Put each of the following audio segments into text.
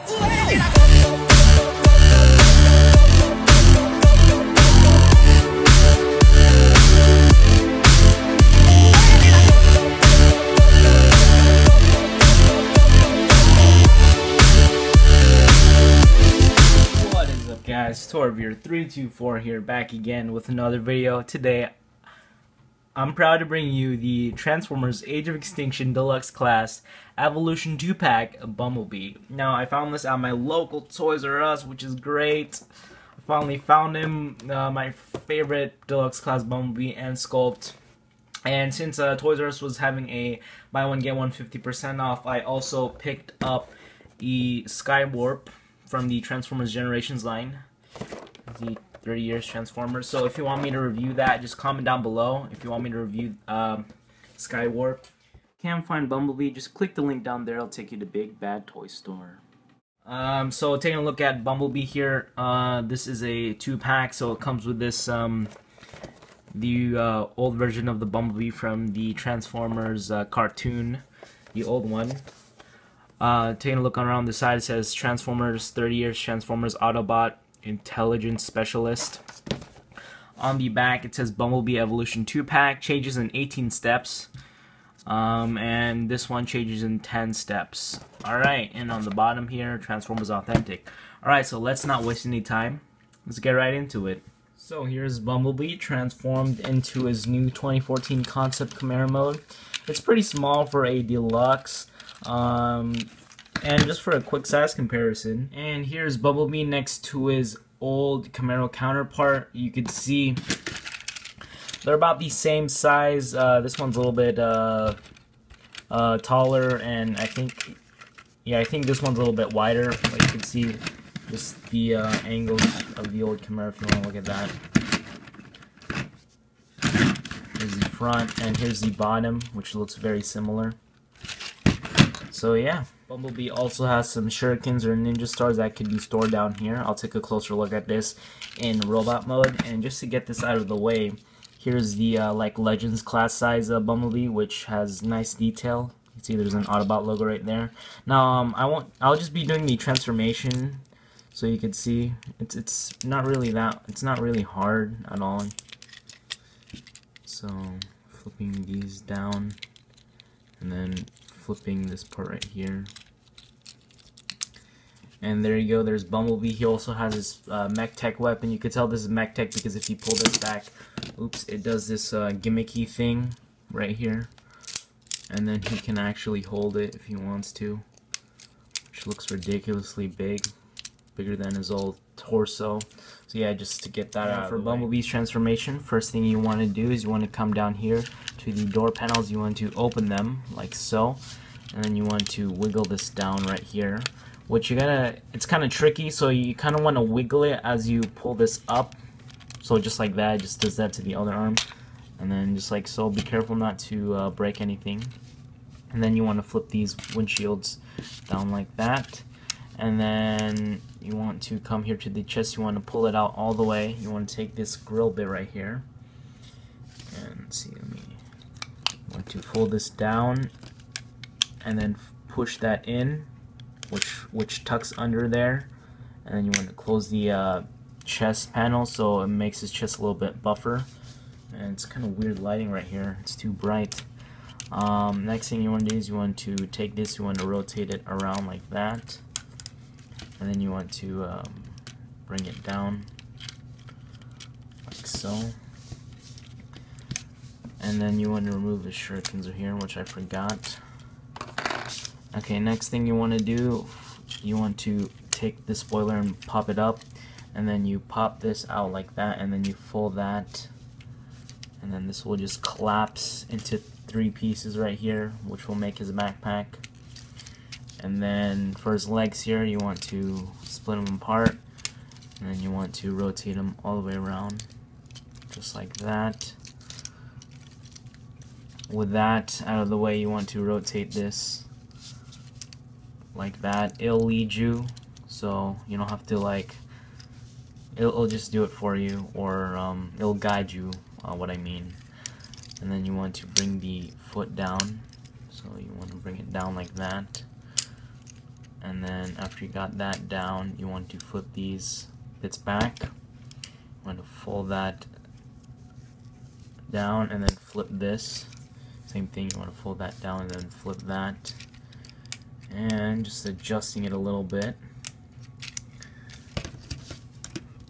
Guys, ToysRus324 here, back again with another video. Today, I'm proud to bring you the Transformers Age of Extinction Deluxe Class Evolution 2-Pack Bumblebee. Now, I found this at my local ToysRus, which is great. I finally found him, my favorite Deluxe Class Bumblebee and Sculpt. And since ToysRus was having a buy one get one 50% off, I also picked up the Skywarp from the Transformers Generations line, the 30 years Transformers. So if you want me to review that, just comment down below. If you want me to review Skywarp, can't find Bumblebee, just click the link down there. It'll take you to Big Bad Toy Store. So taking a look at Bumblebee here, this is a 2-pack, so it comes with this the old version of the Bumblebee from the Transformers cartoon, the old one. Taking a look around the side, it says Transformers 30 years Transformers Autobot Intelligence Specialist. On the back it says Bumblebee Evolution 2-Pack, changes in 18 steps, and this one changes in 10 steps. Alright, and on the bottom here, Transformers Authentic. Alright, so let's not waste any time. Let's get right into it. So here's Bumblebee transformed into his new 2014 Concept Camaro mode. It's pretty small for a deluxe. And just for a quick size comparison, and here's Bumblebee next to his old Camaro counterpart. You could see they're about the same size. This one's a little bit taller, and I think this one's a little bit wider. Like you can see just the angles of the old Camaro if you want to look at that. Here's the front, and here's the bottom, which looks very similar. So yeah, Bumblebee also has some shurikens or ninja stars that could be stored down here. I'll take a closer look at this in robot mode. And just to get this out of the way, here's the like Legends class size Bumblebee, which has nice detail. You can see there's an Autobot logo right there. Now I'll just be doing the transformation, so you can see it's not really hard at all. So flipping these down, and then flipping this part right here, and there you go, there's Bumblebee. He also has his mech tech weapon. You could tell this is mech tech because if you pull this back, oops, it does this gimmicky thing right here, and then he can actually hold it if he wants to, which looks ridiculously big, bigger than his old torso. So yeah, just to get that out for Bumblebee's transformation, first thing you want to do is you want to come down here to the door panels. You want to open them like so, and then you want to wiggle this down right here, which it's kind of tricky, so you kind of want to wiggle it as you pull this up. So just like that, it just does that to the other arm, and then just like so. Be careful not to break anything. And then you want to flip these windshields down like that. And then you want to come here to the chest. You want to pull it out all the way. You want to take this grill bit right here, and see, you want to pull this down and then push that in, which tucks under there. And then you want to close the chest panel so it makes his chest a little bit buffer. And it's kind of weird lighting right here. It's too bright. Next thing you want to do is you want to take this. You want to rotate it around like that. And then you want to bring it down like so. And then you want to remove the shurikens here, which I forgot. Okay, next thing you want to do, you want to take the spoiler and pop it up. And then you pop this out like that, and then you fold that. And then this will just collapse into 3 pieces right here, which will make his backpack. And then for his legs here, you want to split them apart, and then you want to rotate them all the way around, just like that. With that out of the way, you want to rotate this like that. It'll lead you, so you don't have to like, it'll just do it for you, or it'll guide you, what I mean. And then you want to bring the foot down, so you want to bring it down like that. and then after you got that down, you want to flip these bits back. You want to fold that down and then flip this. Same thing, you want to fold that down and then flip that. And just adjusting it a little bit.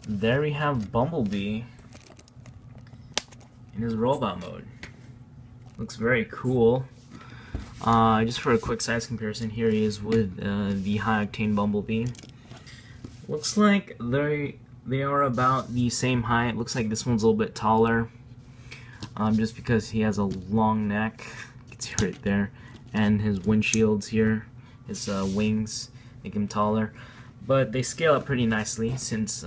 There we have Bumblebee in his robot mode. Looks very cool. Just for a quick size comparison, here he is with the high octane Bumblebee. Looks like they are about the same height. Looks like this one's a little bit taller, just because he has a long neck. You can see right there, and his windshields here, his wings make him taller. But they scale up pretty nicely since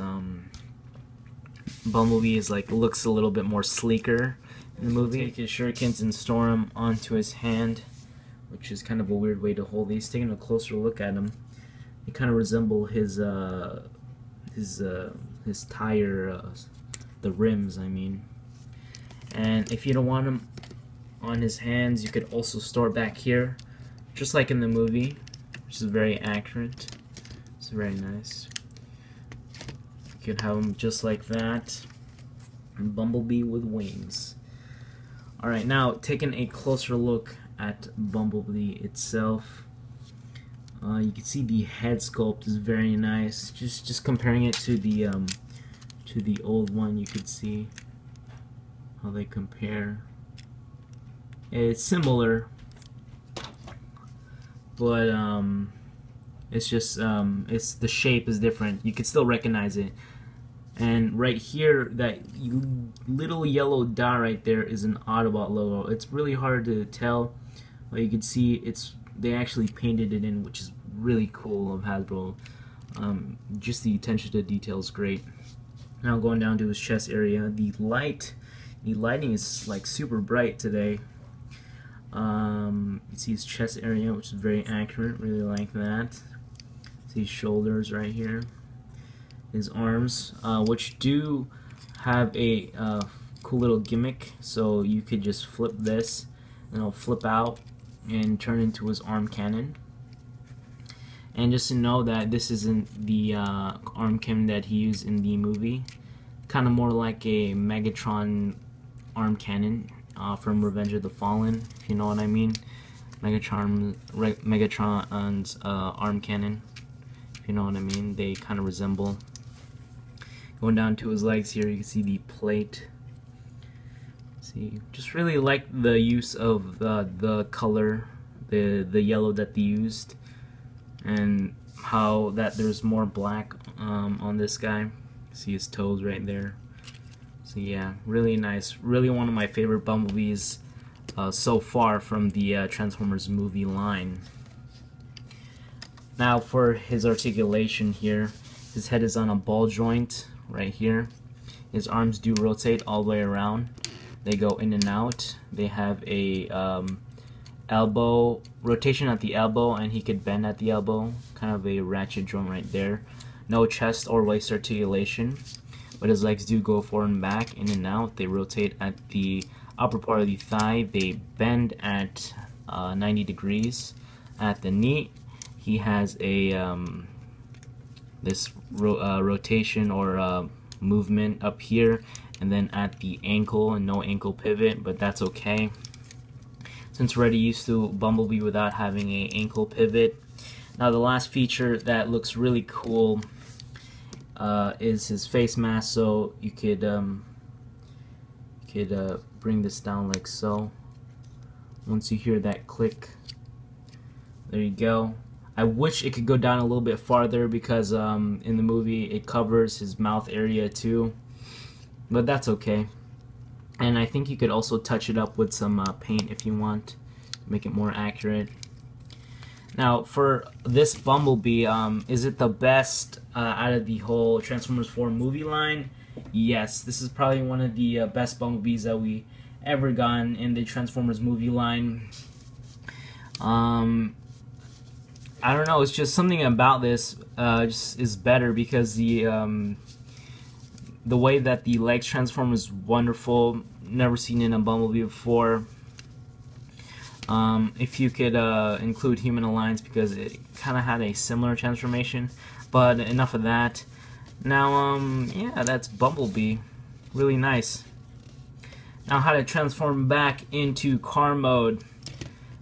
Bumblebee is looks a little bit more sleeker in the movie. Take his shurikens and store them onto his hand, which is kind of a weird way to hold these. Taking a closer look at him, they kind of resemble his tire, the rims, I mean. And if you don't want them on his hands, you could also store it back here, just like in the movie, which is very accurate. It's very nice. You could have them just like that. And Bumblebee with wings. Alright, now taking a closer look at Bumblebee itself, you can see the head sculpt is very nice. Just comparing it to the old one, you could see how they compare. It's similar, but it's just the shape is different. You could still recognize it. And right here, that little yellow dot right there is an Autobot logo. It's really hard to tell, but you can see they actually painted it in, which is really cool of Hasbro. Just the attention to detail is great. Now going down to his chest area, the lighting is like super bright today. You see his chest area, which is very accurate. Really like that. See his shoulders right here. His arms, which do have a cool little gimmick. So you could just flip this, and it'll flip out and turn into his arm cannon. And just to know that this isn't the arm cannon that he used in the movie. Kind of more like a Megatron arm cannon from Revenge of the Fallen, if you know what I mean. Megatron's arm cannon, if you know what I mean. They kind of resemble. Going down to his legs here, you can see the plate. See, just really like the use of the color, the yellow that they used, and how that there's more black on this guy. See his toes right there. So yeah, really nice. Really one of my favorite Bumblebees so far from the Transformers movie line. Now for his articulation here, his head is on a ball joint right here. His arms do rotate all the way around. They go in and out. They have a elbow rotation at the elbow, and he could bend at the elbow. Kind of a ratchet joint right there. No chest or waist articulation, but his legs do go forward and back, in and out. They rotate at the upper part of the thigh. They bend at 90 degrees. At the knee, he has a this rotation or movement up here, and then at the ankle, and no ankle pivot, but that's okay since we're already used to Bumblebee without having a ankle pivot. Now the last feature that looks really cool is his face mask. So you could bring this down like so. Once you hear that click, there you go. I wish it could go down a little bit farther because in the movie it covers his mouth area too, but that's okay. And I think you could also touch it up with some paint if you want to make it more accurate. Now for this Bumblebee, is it the best out of the whole Transformers 4 movie line? Yes, this is probably one of the best Bumblebees that we ever gotten in the Transformers movie line. I don't know, it's just something about this just is better because the way that the legs transform is wonderful. Never seen in a Bumblebee before. if you could include Human Alliance, because it kind of had a similar transformation. But enough of that. Now, yeah, that's Bumblebee. Really nice. Now, how to transform back into car mode.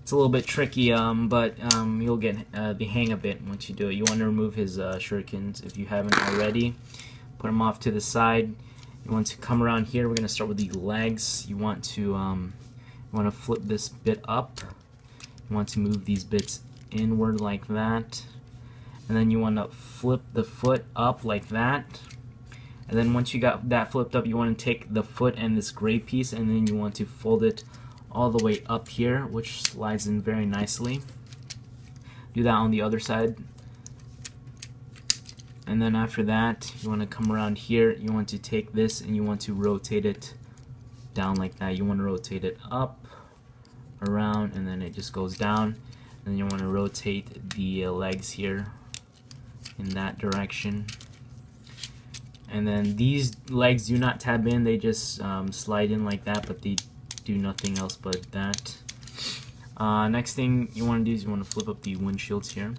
It's a little bit tricky, but you'll get the hang of it once you do it. You want to remove his shurikens if you haven't already. Put them off to the side. You want to come around here. We're going to start with the legs. You want to flip this bit up. You want to move these bits inward like that. And then you want to flip the foot up like that. And then once you got that flipped up, you want to take the foot and this gray piece, and then you want to fold it all the way up here, which slides in very nicely. Do that on the other side. And then after that, you want to come around here. You want to take this and you want to rotate it down like that. You want to rotate it up, around, and then it just goes down. And then you want to rotate the legs here in that direction. And then these legs do not tab in, they just slide in like that, but they do nothing else but that. Next thing you want to do is you want to flip up the windshields here.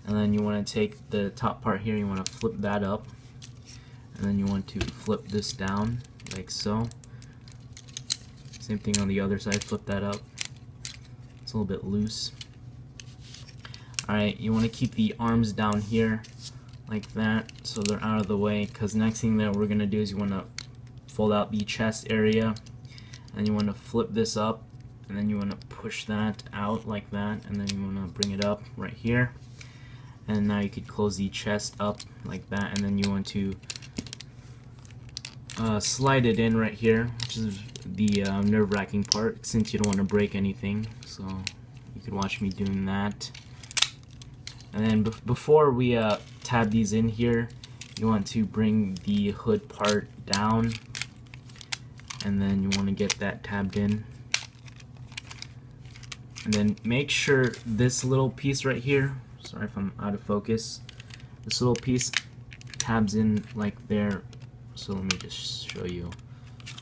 And then you want to take the top part here, you want to flip that up. And then you want to flip this down, like so. Same thing on the other side, flip that up. It's a little bit loose. Alright, you want to keep the arms down here, like that, so they're out of the way, because next thing that we're going to do is you want to fold out the chest area, and you want to flip this up, and then you want to push that out like that, and then you want to bring it up right here, and now you could close the chest up like that, and then you want to slide it in right here, which is the nerve-wracking part, since you don't want to break anything, so you could watch me doing that. And then before we tab these in here, you want to bring the hood part down, and then you want to get that tabbed in. And then make sure this little piece right here, sorry if I'm out of focus, this little piece tabs in like there. So let me just show you.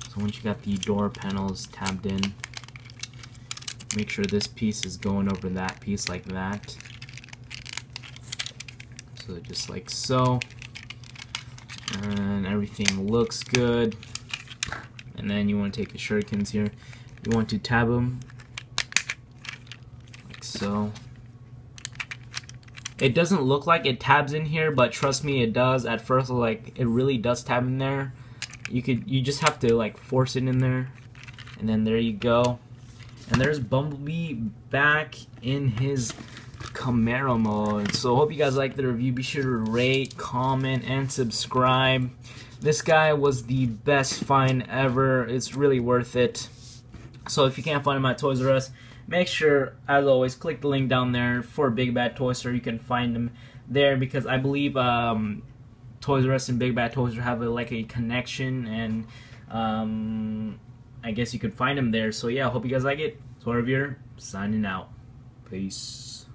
So once you got the door panels tabbed in, make sure this piece is going over that piece like that. So just like so, and everything looks good. And then you want to take the shurikens here, you want to tab them like so. It doesn't look like it tabs in here, but trust me, it does. At first, like, it really does tab in there. You just have to like force it in there, and then there you go. And there's Bumblebee back in his Camaro mode. So hope you guys liked the review. Be sure to rate, comment, and subscribe. This guy was the best find ever. It's really worth it. So if you can't find him at ToysRus, make sure, as always, click the link down there for Big Bad Toy Store. You can find him there, because I believe ToysRus and Big Bad Toy Store have like a connection, and I guess you could find him there. So yeah, I hope you guys like it. Toy Reviewer signing out. Peace.